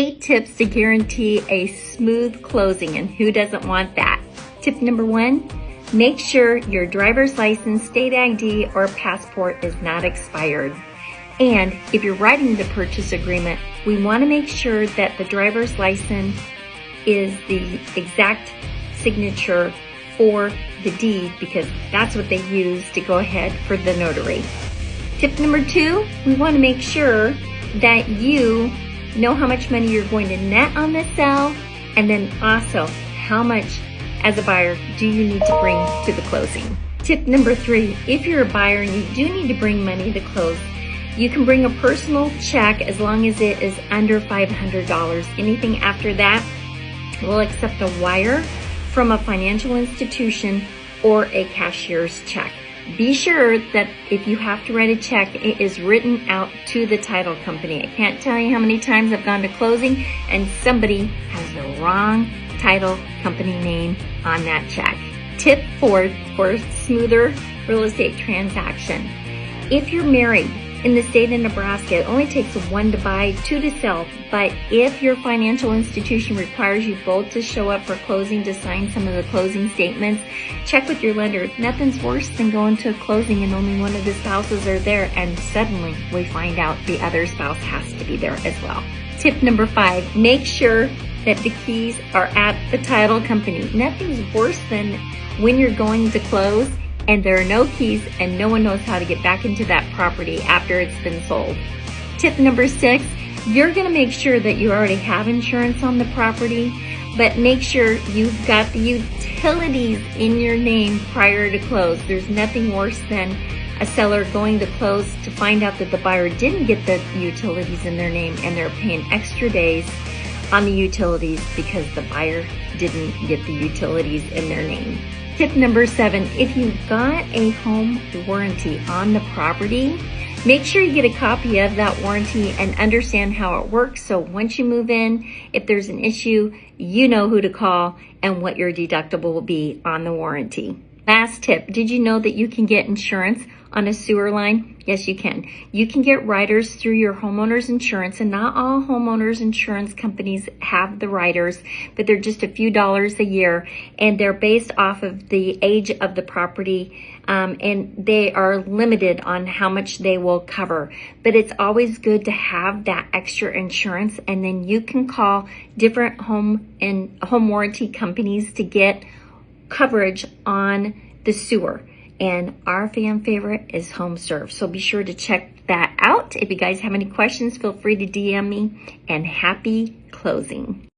8 tips to guarantee a smooth closing, and who doesn't want that? Tip number 1, make sure your driver's license, state ID, or passport is not expired. And if you're writing the purchase agreement, we want to make sure that the driver's license is the exact signature for the deed, because that's what they use to go ahead for the notary. Tip number 2, we want to make sure that you know how much money you're going to net on this sale, and then also how much as a buyer do you need to bring to the closing. Tip number 3, if you're a buyer and you do need to bring money to close, you can bring a personal check as long as it is under $500. Anything after that, we'll accept a wire from a financial institution or a cashier's check. Be sure that if you have to write a check, it is written out to the title company. I can't tell you how many times I've gone to closing and somebody has the wrong title company name on that check. Tip 4 for a smoother real estate transaction. If you're married in the state of Nebraska, it only takes 1 to buy, 2 to sell. But if your financial institution requires you both to show up for closing to sign some of the closing statements, check with your lender. Nothing's worse than going to a closing and only one of the spouses are there, and suddenly we find out the other spouse has to be there as well. Tip number 5, make sure that the keys are at the title company. Nothing's worse than when you're going to close and there are no keys and no one knows how to get back into that property after it's been sold. Tip number 6, you're gonna make sure that you already have insurance on the property, but make sure you've got the utilities in your name prior to close. There's nothing worse than a seller going to close to find out that the buyer didn't get the utilities in their name and they're paying extra days on the utilities because the buyer didn't get the utilities in their name. Tip number 7, if you've got a home warranty on the property, make sure you get a copy of that warranty and understand how it works. So once you move in, if there's an issue, you know who to call and what your deductible will be on the warranty. Last tip, did you know that you can get insurance on a sewer line? Yes, you can. You can get riders through your homeowner's insurance, and not all homeowners insurance companies have the riders, but they're just a few dollars a year, and they're based off of the age of the property, and they are limited on how much they will cover. But it's always good to have that extra insurance, and then you can call different home warranty companies to get coverage on the sewer. And our fan favorite is HomeServe. So be sure to check that out. If you guys have any questions, feel free to DM me, and happy closing.